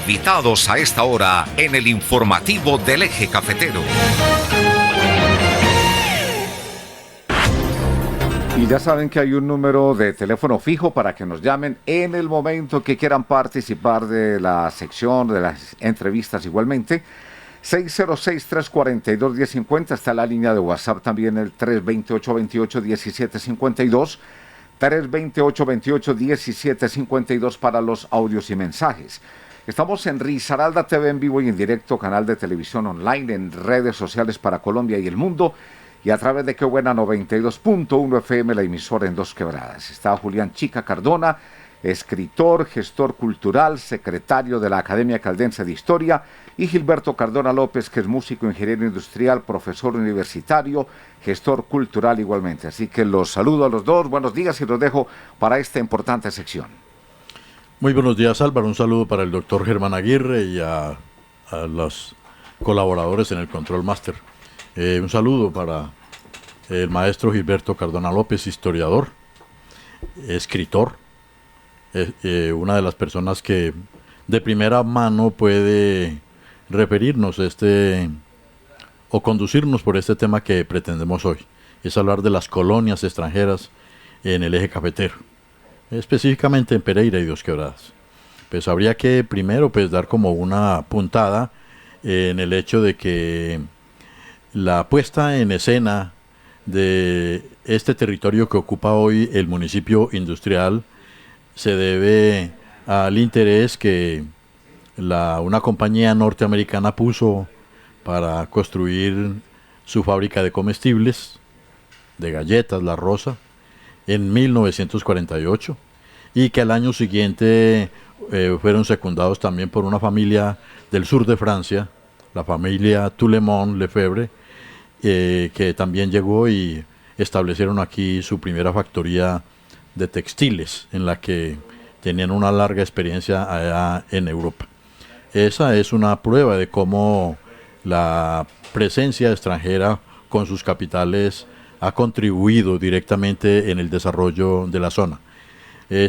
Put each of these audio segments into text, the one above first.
invitados a esta hora en el informativo del Eje Cafetero. Y ya saben que hay un número de teléfono fijo para que nos llamen en el momento que quieran participar de la sección, de las entrevistas igualmente. 606-342-1050, está la línea de WhatsApp también, el 328-28-1752, 328-28-1752 para los audios y mensajes. Estamos en Risaralda TV en vivo y en directo, canal de televisión online, en redes sociales para Colombia y el mundo, y a través de Qué Buena 92.1 FM, la emisora en Dos Quebradas. Está Julián Chica Cardona, escritor, gestor cultural, secretario de la Academia Caldense de Historia, y Gilberto Cardona López, que es músico, ingeniero industrial, profesor universitario, gestor cultural igualmente. Así que los saludo a los dos, buenos días y los dejo para esta importante sección. Muy buenos días, Álvaro, un saludo para el doctor Germán Aguirre y a los colaboradores en el Control Master. Un saludo para el maestro Gilberto Cardona López, historiador, escritor, una de las personas que de primera mano puede referirnos o conducirnos por este tema que pretendemos hoy. Es hablar de las colonias extranjeras en el Eje Cafetero, específicamente en Pereira y Dos Quebradas. Pues habría que primero dar como una puntada en el hecho de que la puesta en escena de este territorio que ocupa hoy el municipio industrial se debe al interés que una compañía norteamericana puso para construir su fábrica de comestibles, de galletas, La Rosa, en 1948, y que al año siguiente fueron secundados también por una familia del sur de Francia, la familia Toulemont Lefebvre, que también llegó y establecieron aquí su primera factoría de textiles, en la que tenían una larga experiencia allá en Europa. Esa es una prueba de cómo la presencia extranjera con sus capitales ha contribuido directamente en el desarrollo de la zona.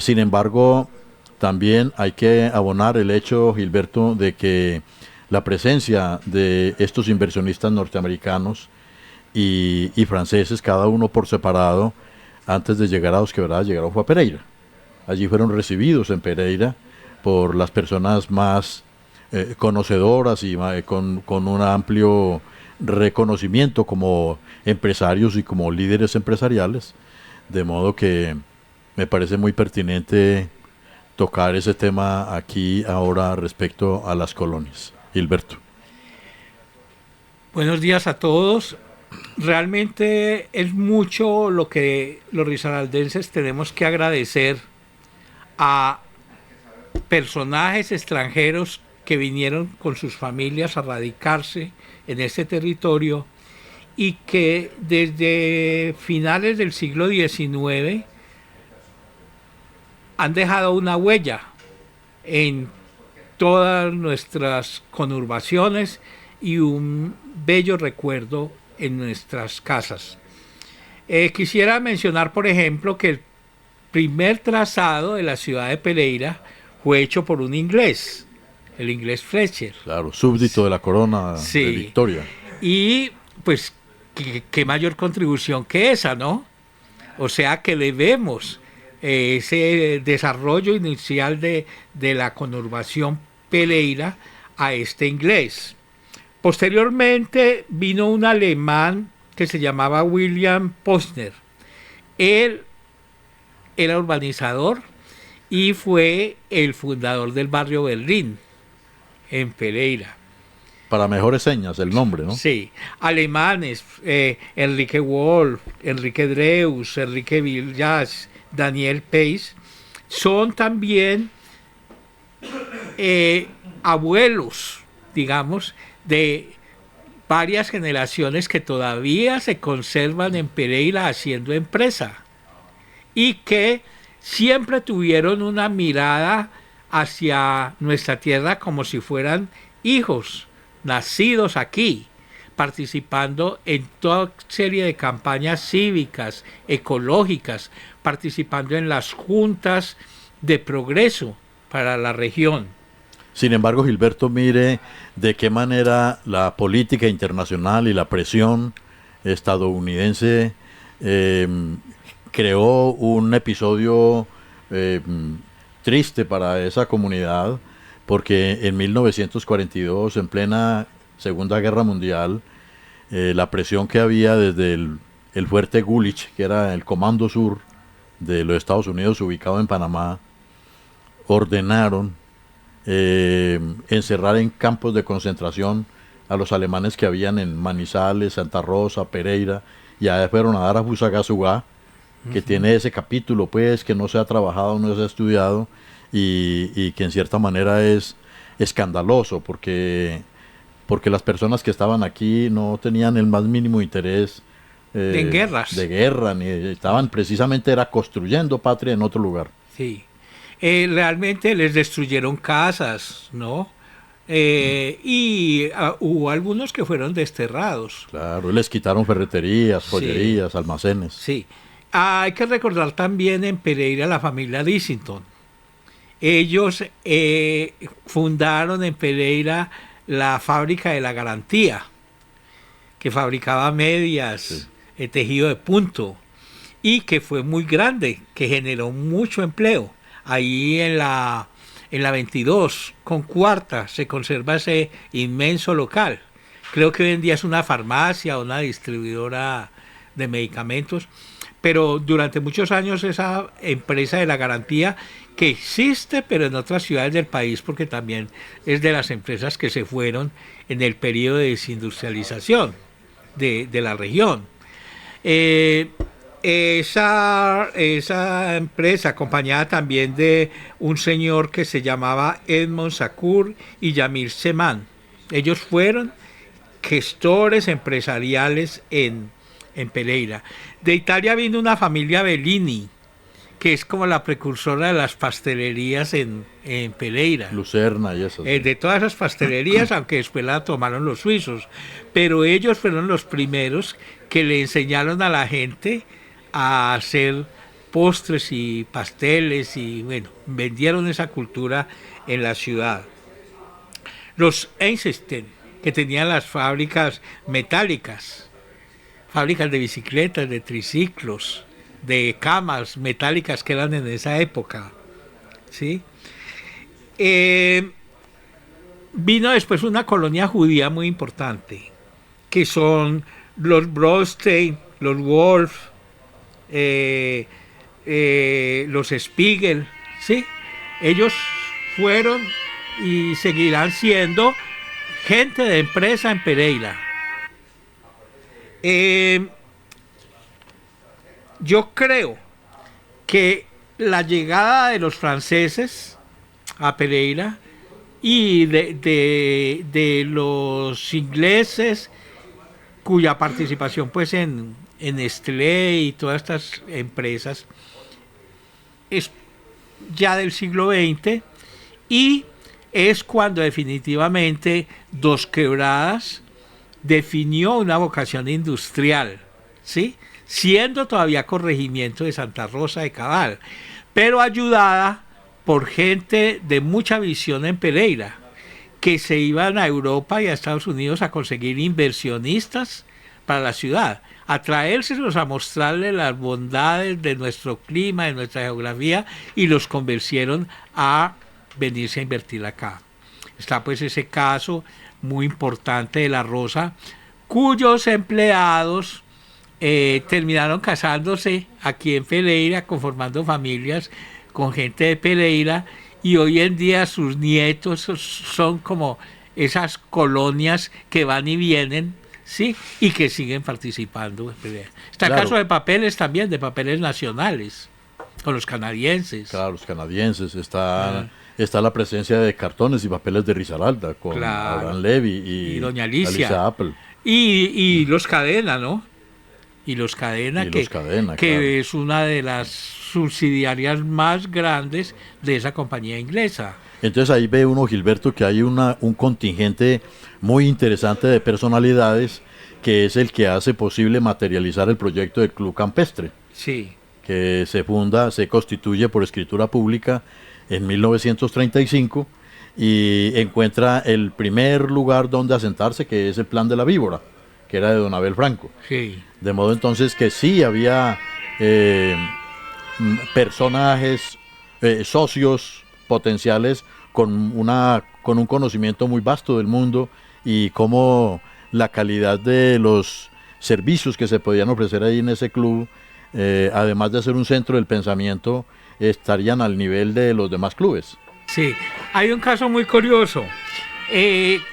Sin embargo, también hay que abonar el hecho, Gilberto, de que la presencia de estos inversionistas norteamericanos y franceses, cada uno por separado, antes de llegar a Dos Quebradas, llegaron fue a Pereira. Allí fueron recibidos en Pereira por las personas más conocedoras y con un amplio reconocimiento como empresarios y como líderes empresariales, de modo que me parece muy pertinente tocar ese tema aquí ahora respecto a las colonias. Gilberto. Buenos días a todos. Realmente es mucho lo que los risaraldenses tenemos que agradecer a personajes extranjeros que vinieron con sus familias a radicarse en este territorio y que desde finales del siglo XIX han dejado una huella en todas nuestras conurbaciones y un bello recuerdo en nuestras casas. Quisiera mencionar, por ejemplo, que el primer trazado de la ciudad de Pereira fue hecho por un inglés, el inglés Fletcher. Claro, súbdito de la corona Sí. de Victoria. Y pues, ¿qué mayor contribución que esa, no? O sea que debemos ese desarrollo inicial de la conurbación Pereira a este inglés. Posteriormente vino un alemán que se llamaba William Posner. Él era urbanizador y fue el fundador del barrio Berlín en Pereira. Para mejores señas, el nombre, ¿no? Sí, alemanes, Enrique Wolf, Enrique Dreus, Enrique Villas, Daniel Pace, son también abuelos, digamos, de varias generaciones que todavía se conservan en Pereira haciendo empresa y que siempre tuvieron una mirada hacia nuestra tierra como si fueran hijos nacidos aquí, participando en toda serie de campañas cívicas, ecológicas, participando en las juntas de progreso para la región. Sin embargo, Gilberto, mire de qué manera la política internacional y la presión estadounidense creó un episodio triste para esa comunidad, porque en 1942, en plena Segunda Guerra Mundial, la presión que había desde el fuerte Gulich, que era el Comando Sur de los Estados Unidos ubicado en Panamá, ordenaron encerrar en campos de concentración a los alemanes que habían en Manizales, Santa Rosa, Pereira, y allá fueron a dar a Fusagasugá, que tiene ese capítulo pues que no se ha trabajado, no se ha estudiado, y que en cierta manera es escandaloso, porque las personas que estaban aquí no tenían el más mínimo interés de guerra, ni estaban precisamente era construyendo patria en otro lugar. Sí. Realmente les destruyeron casas, ¿no? Hubo algunos que fueron desterrados. Claro, les quitaron ferreterías, joyerías, almacenes. Sí. Hay que recordar también en Pereira la familia Dissington. Ellos fundaron en Pereira la fábrica de la Garantía, que fabricaba medias, tejido de punto, y que fue muy grande, que generó mucho empleo. Ahí en la 22 con Cuarta se conserva ese inmenso local. Creo que hoy en día es una farmacia o una distribuidora de medicamentos, pero durante muchos años esa empresa de la Garantía, que existe pero en otras ciudades del país, porque también es de las empresas que se fueron en el periodo de desindustrialización de la región. Esa empresa, acompañada también de un señor que se llamaba Edmond Sakur y Yamir Seman, ellos fueron gestores empresariales en Pereira. De Italia vino una familia Bellini, que es como la precursora de las pastelerías en Pereira. Lucerna y eso. De todas esas pastelerías, aunque después la tomaron los suizos. Pero ellos fueron los primeros que le enseñaron a la gente a hacer postres y pasteles y bueno, vendieron esa cultura en la ciudad. Los Einstein, que tenían las fábricas metálicas, fábricas de bicicletas, de triciclos, de camas metálicas que eran en esa época, ¿sí? Vino después una colonia judía muy importante, que son los Brostein, los Wolf, los Spiegel, ¿sí? Ellos fueron y seguirán siendo gente de empresa en Pereira. Yo creo que la llegada de los franceses a Pereira y de los ingleses, cuya participación pues en Nestlé y todas estas empresas es ya del siglo XX, y es cuando definitivamente Dos Quebradas definió una vocación industrial, ¿sí? Siendo todavía corregimiento de Santa Rosa de Cabal, pero ayudada por gente de mucha visión en Pereira, que se iban a Europa y a Estados Unidos a conseguir inversionistas para la ciudad, a traérselos a mostrarles las bondades de nuestro clima, de nuestra geografía, y los convencieron a venirse a invertir acá. Está pues ese caso muy importante de La Rosa, cuyos empleados terminaron casándose aquí en Pereira, conformando familias con gente de Pereira, y hoy en día sus nietos son como esas colonias que van y vienen, ¿sí? Y que siguen participando en Pereira. Está el caso de papeles también, de papeles nacionales, con los canadienses. Claro, los canadienses. Está la presencia de cartones y papeles de Risaralda, con Abraham Levy y doña Alicia Apple. Y los Cadena, ¿no? Y los Cadena, que claro, es una de las subsidiarias más grandes de esa compañía inglesa. Entonces ahí ve uno, Gilberto, que hay un contingente muy interesante de personalidades, que es el que hace posible materializar el proyecto del Club Campestre. Sí. Que se constituye por escritura pública en 1935 y encuentra el primer lugar donde asentarse, que es el Plan de la Víbora, que era de don Abel Franco. Sí. De modo entonces que sí había personajes, socios potenciales con un conocimiento muy vasto del mundo y cómo la calidad de los servicios que se podían ofrecer ahí en ese club, además de ser un centro del pensamiento, estarían al nivel de los demás clubes. Sí, hay un caso muy curioso.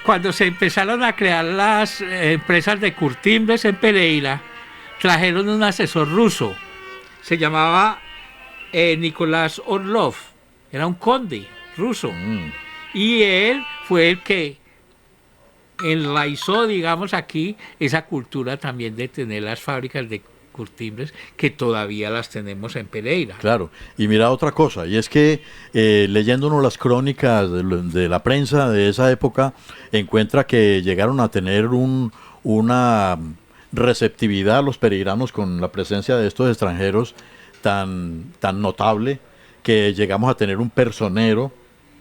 Cuando se empezaron a crear las empresas de curtimbres en Pereira, trajeron un asesor ruso. Se llamaba Nicolás Orlov. Era un conde ruso. Y él fue el que enraizó, digamos, aquí esa cultura también de tener las fábricas de curtimbres que todavía las tenemos en Pereira. Una y mira otra cosa, y es que leyéndonos las crónicas de la prensa de esa época, encuentra que llegaron a tener una receptividad a los pereiranos con la presencia de estos extranjeros tan notable, que llegamos a tener un personero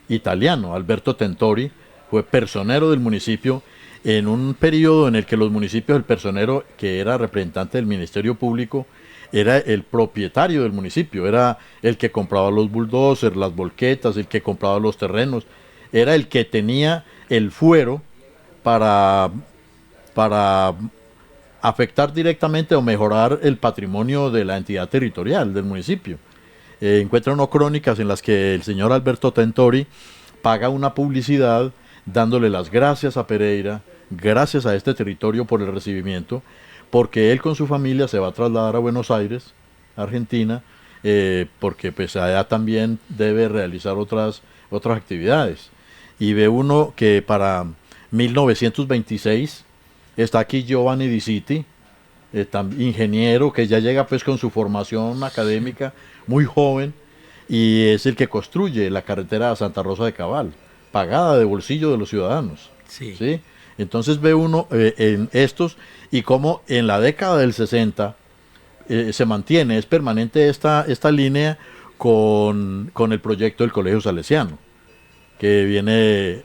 italiano, Alberto Tentori, fue personero del municipio en un periodo en el que los municipios, el personero, que era representante del Ministerio Público, era el propietario del municipio, era el que compraba los bulldozers, las volquetas, el que compraba los terrenos, era el que tenía el fuero para afectar directamente o mejorar el patrimonio de la entidad territorial del municipio. Encuentra uno crónicas en las que el señor Alberto Tentori paga una publicidad dándole las gracias a Pereira, gracias a este territorio por el recibimiento, porque él con su familia se va a trasladar a Buenos Aires, Argentina, porque pues allá también debe realizar otras actividades. Y ve uno que para 1926 está aquí Giovanni Di Citi, ingeniero que ya llega pues con su formación académica muy joven, y es el que construye la carretera a Santa Rosa de Cabal, pagada de bolsillo de los ciudadanos. Sí. ¿Sí? Entonces ve uno en estos y cómo en la década del 60 se mantiene, es permanente esta línea con el proyecto del Colegio Salesiano, que viene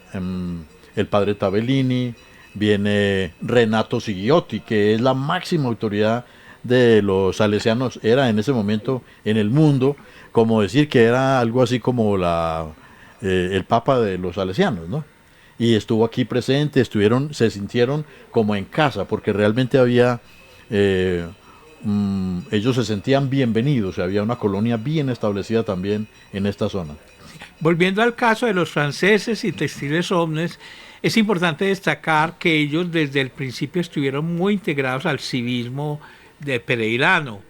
el padre Tabellini, viene Renato Sighiotti, que es la máxima autoridad de los salesianos, era en ese momento en el mundo, como decir que era algo así como el papa de los salesianos, ¿no? Y estuvo aquí presente, se sintieron como en casa, porque realmente había, ellos se sentían bienvenidos, había una colonia bien establecida también en esta zona. Volviendo al caso de los franceses y Textiles Omnes, es importante destacar que ellos desde el principio estuvieron muy integrados al civismo de pereirano,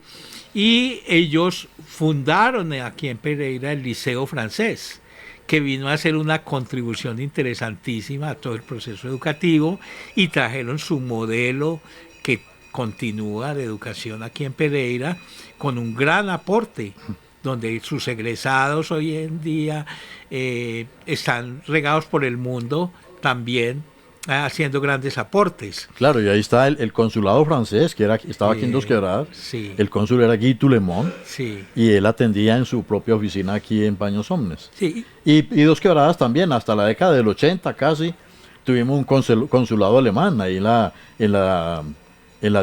y ellos fundaron aquí en Pereira el Liceo Francés, que vino a hacer una contribución interesantísima a todo el proceso educativo, y trajeron su modelo que continúa de educación aquí en Pereira con un gran aporte, donde sus egresados hoy en día están regados por el mundo también, haciendo grandes aportes. Claro, y ahí está el consulado francés, que estaba aquí en Dos Quebradas. Sí. El cónsul era Guy Toulemont, Sí. y él atendía en su propia oficina aquí en Paños Omnes. Sí. Y Dos Quebradas también, hasta la década del 80 casi, tuvimos un consulado alemán ahí en la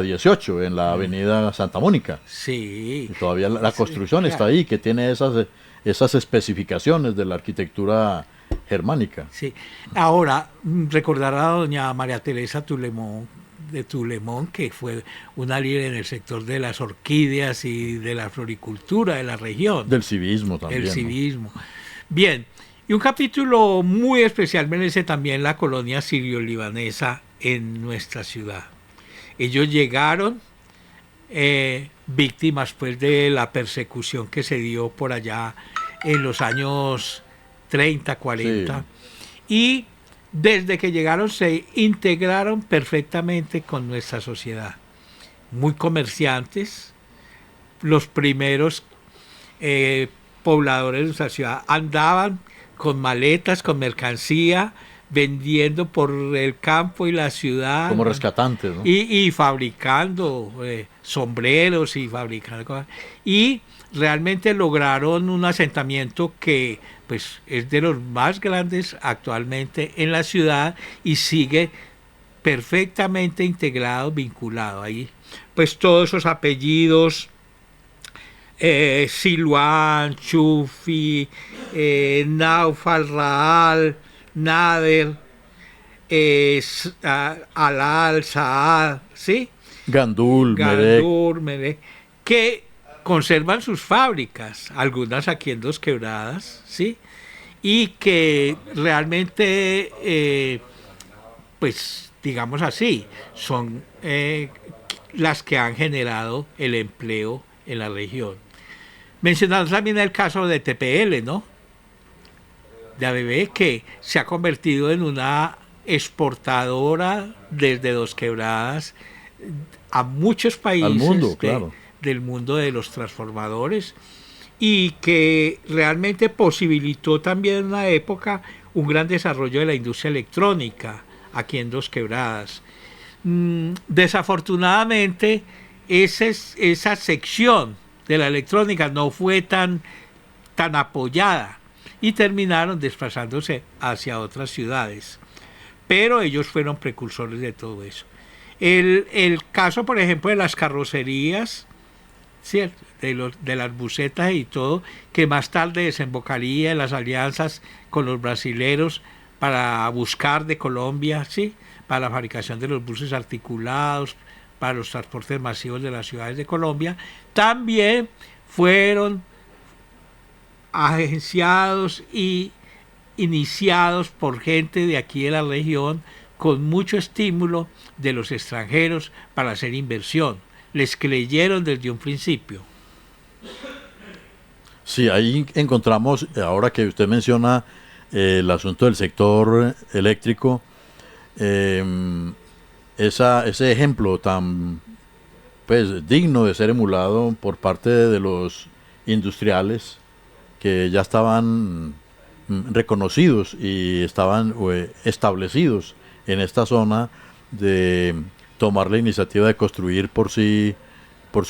18, en la avenida Santa Mónica. Sí. Y todavía la construcción está ahí, que tiene esas especificaciones de la arquitectura germánica. Sí. Ahora, recordar a doña María Teresa de Toulemont, que fue una líder en el sector de las orquídeas y de la floricultura de la región. Del civismo también. El civismo. ¿No? Bien, y un capítulo muy especial merece también la colonia sirio-libanesa en nuestra ciudad. Ellos llegaron víctimas pues de la persecución que se dio por allá en los años 30, 40, sí. Y desde que llegaron se integraron perfectamente con nuestra sociedad. Muy comerciantes, los primeros pobladores de nuestra ciudad andaban con maletas, con mercancía, vendiendo por el campo y la ciudad. Como rescatantes, ¿no? Y fabricando sombreros y fabricando cosas. Y realmente lograron un asentamiento que pues es de los más grandes actualmente en la ciudad y sigue perfectamente integrado, vinculado ahí. Pues todos esos apellidos, Siluán, Chufi, Naufal, Raal, Nader, Alal, Saad, ¿sí? Gandul, Medek, que conservan sus fábricas, algunas aquí en Dos Quebradas, ¿sí? Y que realmente, pues digamos así, son las que han generado el empleo en la región. Mencionamos también el caso de TPL, ¿no? De ABB, que se ha convertido en una exportadora desde Dos Quebradas a muchos países al mundo, claro, del mundo de los transformadores, y que realmente posibilitó también en una época un gran desarrollo de la industria electrónica aquí en Dos Quebradas. Desafortunadamente esa sección de la electrónica no fue tan apoyada y terminaron desplazándose hacia otras ciudades, pero ellos fueron precursores de todo eso. El caso, por ejemplo, de las carrocerías, ¿cierto? De las busetas y todo, que más tarde desembocaría en las alianzas con los brasileros para buscar de Colombia, ¿sí? Para la fabricación de los buses articulados, para los transportes masivos de las ciudades de Colombia, también fueron agenciados y iniciados por gente de aquí de la región, con mucho estímulo de los extranjeros para hacer inversión. Les creyeron desde un principio. Sí, ahí encontramos, ahora que usted menciona el asunto del sector eléctrico, ese ejemplo tan pues digno de ser emulado por parte de los industriales que ya estaban reconocidos y estaban establecidos en esta zona, de tomar la iniciativa de construir por su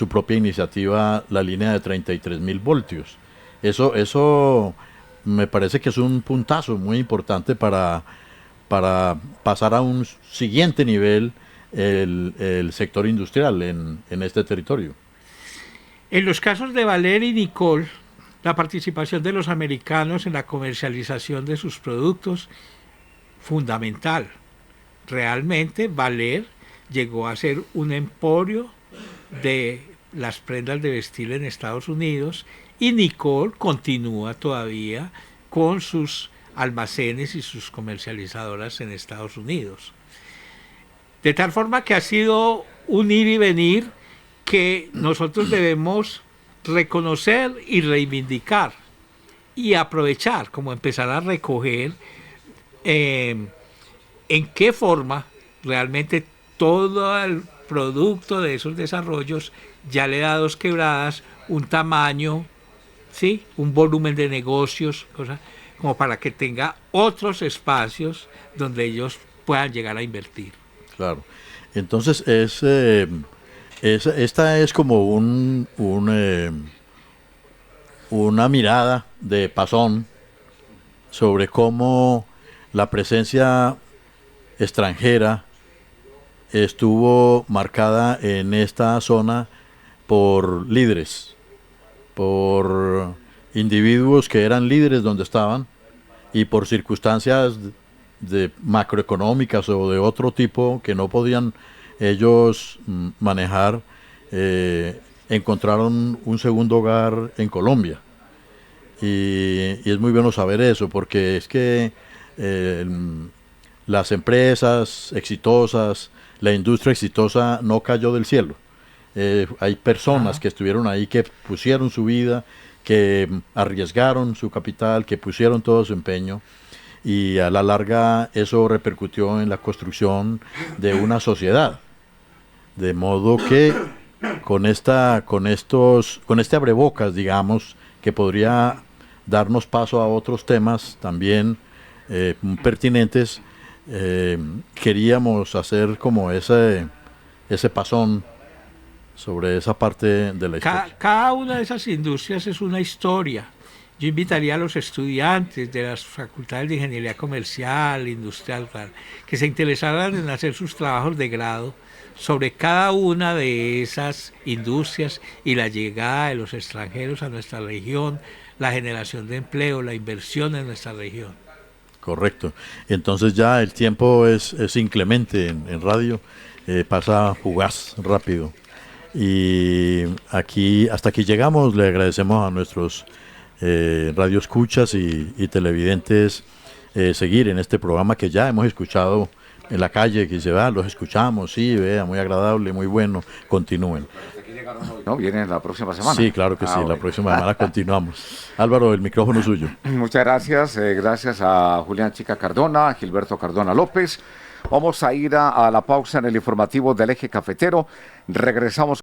propia iniciativa la línea de 33.000 voltios. Eso me parece que es un puntazo muy importante para pasar a un siguiente nivel el sector industrial en este territorio. En los casos de Valer y Nicol, la participación de los americanos en la comercialización de sus productos, fundamental. Realmente Valer llegó a ser un emporio de las prendas de vestir en Estados Unidos, y Nicol continúa todavía con sus almacenes y sus comercializadoras en Estados Unidos. De tal forma que ha sido un ir y venir que nosotros debemos reconocer y reivindicar y aprovechar, como empezar a recoger en qué forma realmente todo el producto de esos desarrollos ya le da a Dos Quebradas un tamaño, ¿sí? Un volumen de negocios, como para que tenga otros espacios donde ellos puedan llegar a invertir. Claro. Entonces esta es como una mirada de pasón sobre cómo la presencia extranjera estuvo marcada en esta zona por líderes, por individuos que eran líderes donde estaban, y por circunstancias de macroeconómicas o de otro tipo que no podían ellos manejar, encontraron un segundo hogar en Colombia. Y es muy bueno saber eso, porque es que las empresas exitosas, la industria exitosa no cayó del cielo. Hay personas que estuvieron ahí, que pusieron su vida, que arriesgaron su capital, que pusieron todo su empeño, y a la larga eso repercutió en la construcción de una sociedad. De modo que con este abrebocas, digamos, que podría darnos paso a otros temas también pertinentes, queríamos hacer como ese pasón sobre esa parte de la historia. Cada una de esas industrias es una historia. Yo invitaría a los estudiantes de las facultades de ingeniería comercial, industrial, que se interesaran en hacer sus trabajos de grado sobre cada una de esas industrias y la llegada de los extranjeros a nuestra región, la generación de empleo, la inversión en nuestra región. Correcto. Entonces ya el tiempo es inclemente en radio, pasa fugaz, rápido. Y hasta aquí llegamos. Le agradecemos a nuestros radioescuchas y televidentes seguir en este programa que ya hemos escuchado en la calle, que dice, los escuchamos, sí, vea, muy agradable, muy bueno, continúen. ¿No? ¿Vienen la próxima semana? Sí, claro que sí, bueno. La próxima semana continuamos. Álvaro, el micrófono es suyo. Muchas gracias, gracias a Julián Chica Cardona, a Gilberto Cardona López. Vamos a ir a la pausa en el informativo del Eje Cafetero. Regresamos.